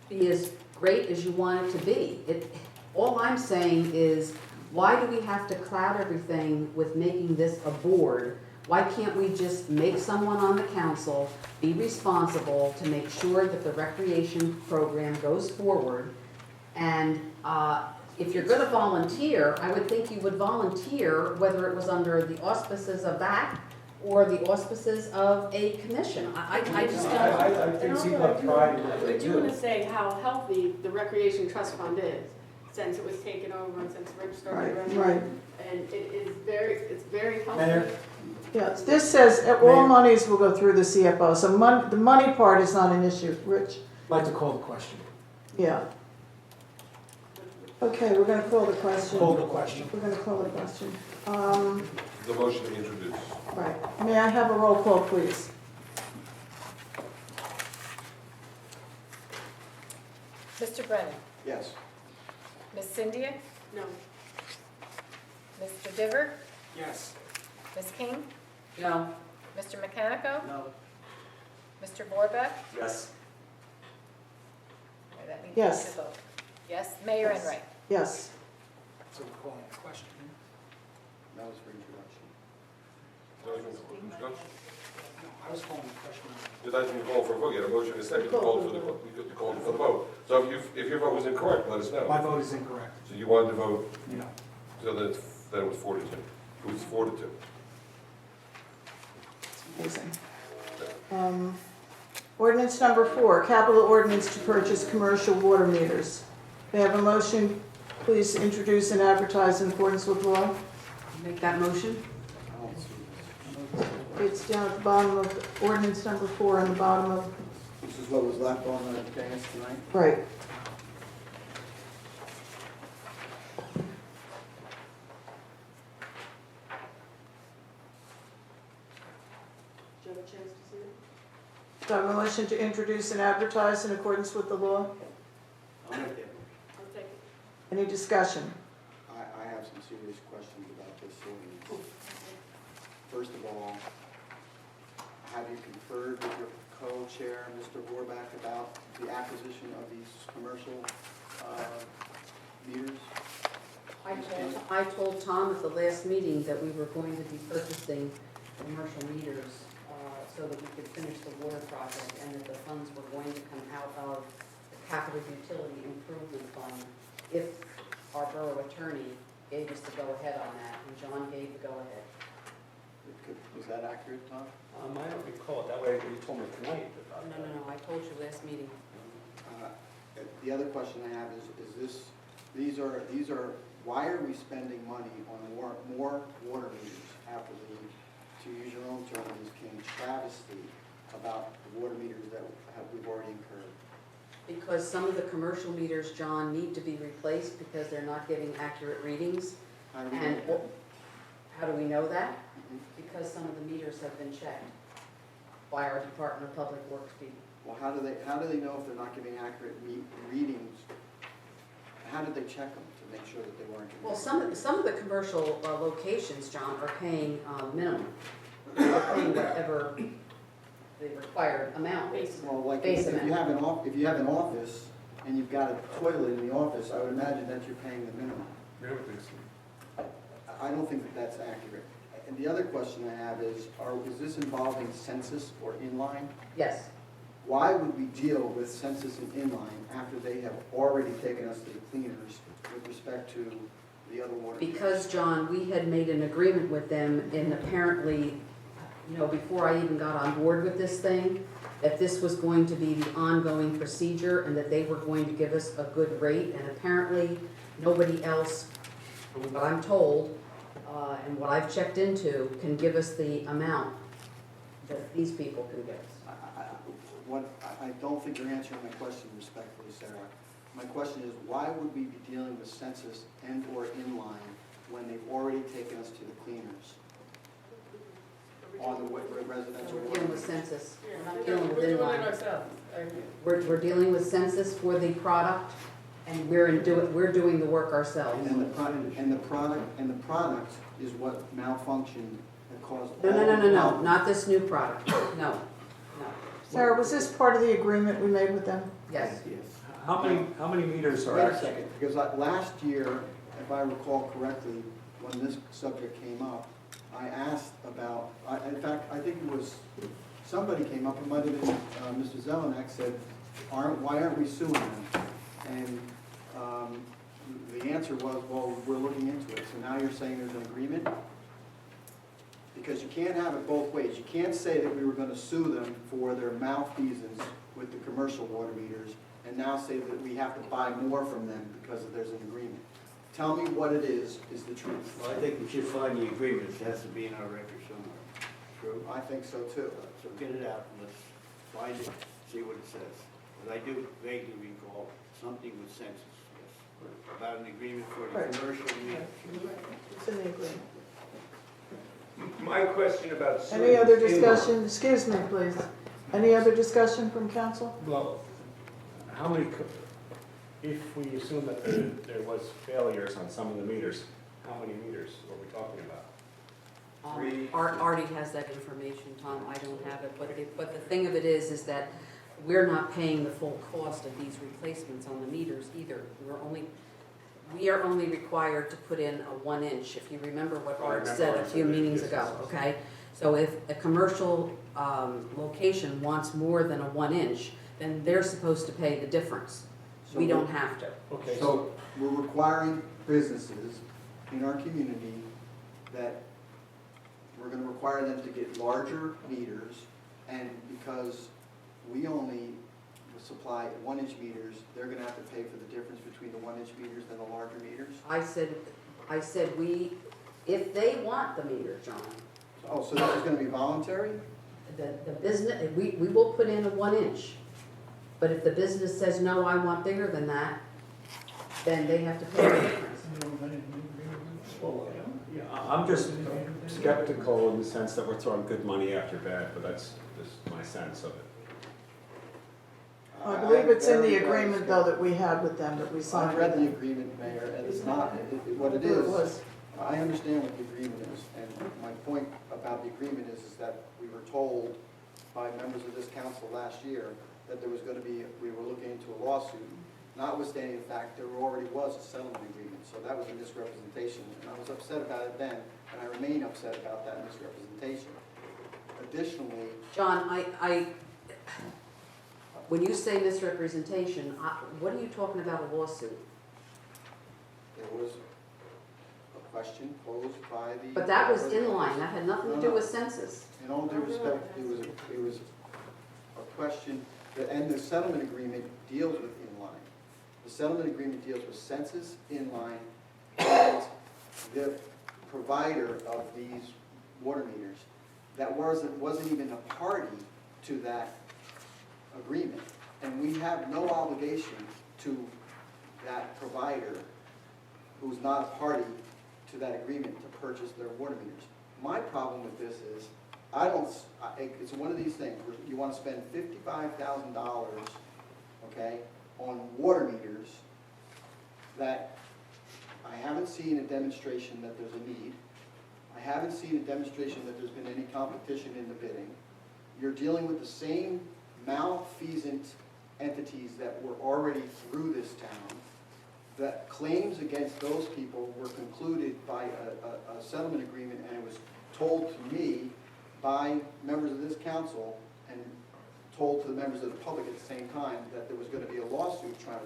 be as great as you want it to be. All I'm saying is, why do we have to cloud everything with making this a board? Why can't we just make someone on the council be responsible to make sure that the recreation program goes forward? And if you're gonna volunteer, I would think you would volunteer whether it was under the auspices of that or the auspices of a commission. I just don't. I think people have pride in what I they do want do. to say how healthy the Recreation Trust Fund is, since it was taken over and since Rich started running. Right. And it's very healthy. Mayor? Yes, this says all monies will go through the CFO, so the money part is not an issue, Rich. I'd like to call the question. Yeah. Okay, we're gonna call the question. Call the question. We're gonna call the question. The motion to introduce. Right, may I have a roll call, please? Mr. Brennan. Yes. Ms. Cynthia. No. Mr. Diver. Yes. Ms. King. No. Mr. Mechanico. No. Mr. Borbeck. Yes. That needs Yes. to vote. Yes, Mayor Yes. Enright. Yes. So we're calling the question. That was for introduction. I was calling the question. You're not even calling for a vote, you had a motion and a second, you called for the vote. So if your vote was incorrect, let us know. My vote is incorrect. So you wanted to vote, Yeah. so then it was 4 to 2. It was 4 to 2. Amazing. Ordinance number 4, capital ordinance to purchase commercial water meters. May I have a motion, please introduce and advertise in accordance with law? Make that motion? I don't see It's down at the bottom of ordinance number 4 on the bottom of, this. This is what was left on the dais tonight? right. Did you have a chance to see it? Do I have a motion to introduce and advertise in accordance with the law? I'll make it. I'll take it. Any discussion? I have some serious questions about this ordinance. First of all, have you conferred with your co-chair, Mr. Vorback, about the acquisition of these commercial meters? I told Tom at the last meeting that we were going to be purchasing commercial meters so that we could finish the water project, and that the funds were going to come out of the capital utility improvement fund if our borough attorney gave us the go-ahead on that, and John gave the go-ahead. Was that accurate, Tom? I don't recall it that way, you told me tonight. No, I told you last meeting. The other question I have is these are, why are we spending money on more water meters after to use your own term, came travesty about the water meters that we've already incurred? Because some of the commercial meters, John, need to be replaced because they're not giving accurate readings. How do we And know that? how do we know that? Mhm. Because some of the meters have been checked by our Department of Public Works people. Well, how do they know if they're not giving accurate readings? How did they check them to make sure that they weren't giving? Well, some of the commercial locations, John, are paying minimum. They're paying whatever the required amount is. Well, like Base if you amount. have an office and you've got a toilet in the office, I would imagine that you're paying the minimum. I don't think that that's accurate. And the other question I have is this involving census or inline? Yes, Why would we deal with census and inline after they have already taken us to the cleaners with respect to the other water? because, John, we had made an agreement with them, and apparently, before I even got on board with this thing, that this was going to be the ongoing procedure and that they were going to give us a good rate, and apparently nobody else, what I'm told, and what I've checked into, can give us the amount that these people can give us. I don't think you're answering my question respectfully, Sarah. My question is, why would we be dealing with census and or inline when they've already taken us to the cleaners on the residential We're water? dealing with census, we're not We're dealing with doing it inline. ourselves. We're dealing with census for the product, and we're doing the work ourselves. And the product is what malfunctioned and caused. No, not this new product, no. Sarah, was this part of the agreement we made with them? Yes. How many meters are Wait a actually? second, because last year, if I recall correctly, when this subject came up, I asked about, in fact, I think it was, somebody came up, it might have been Mr. Zelenak, said, why aren't we suing them? And the answer was, well, we're looking into it. So now you're saying there's an agreement? Because you can't have it both ways. You can't say that we were going to sue them for their malfeasance with the commercial water meters, and now say that we have to buy more from them because there's an agreement. Tell me what it is the truth. Well, I think we should find the agreement, it has to be in our record somewhere. True? I think so too. So get it out, and let's find it, see what it says. But I do vaguely recall something with census, yes, about an agreement for the Right. commercial meters. It's in the agreement. My question about. Any other discussion? Excuse me, please. Any other discussion from council? Well, how many, if we assume that there was failures on some of the meters, how many meters are we talking about? Artie has that information, Tom, I don't have it, but the thing of it is that we're not paying the full cost of these replacements on the meters either. We are only required to put in a 1 inch, if you remember what I Art remember said a Art few said that, meetings yes, ago, yes, yes. okay? So if a commercial location wants more than a 1 inch, then they're supposed to pay the difference. We don't have to. Okay, So we're requiring businesses in our community that we're going to require them to get larger meters, and because we only supply 1 inch meters, they're going to have to pay for the difference between the 1 inch meters and the larger meters? I said if they want the meter, John, Oh, so this is going to be voluntary? the business, we will put in a 1 inch. But if the business says, no, I want bigger than that, then they have to pay the difference. well, yeah, I'm just skeptical in the sense that we're throwing good money after bad, but that's just my sense of it. I believe it's in the very agreement, though, that we had with them, that we I've signed. read the agreement, Mayor, and it's not, what it It is, was. I understand what the agreement is, and my point about the agreement is that we were told by members of this council last year that there was going to be, we were looking into a lawsuit, notwithstanding the fact there already was a settlement agreement, so that was a misrepresentation, and I was upset about it then, and I remain upset about that misrepresentation. Additionally, John, when you say misrepresentation, what are you talking about a lawsuit? there was a question posed by the... But that was in line, that had nothing to do with census. In all due respect, it was a question, and the settlement agreement deals with inline. The settlement agreement deals with census, inline, and the provider of these water meters that wasn't even a party to that agreement. And we have no obligation to that provider who's not a party to that agreement to purchase their water meters. My problem with this is, it's one of these things where you want to spend $55,000, okay, on water meters that I haven't seen a demonstration that there's a need. I haven't seen a demonstration that there's been any competition in the bidding. You're dealing with the same malfeasant entities that were already through this town. The claims against those people were concluded by a settlement agreement, and it was told to me by members of this council and told to the members of the public at the same time that there was going to be a lawsuit trying to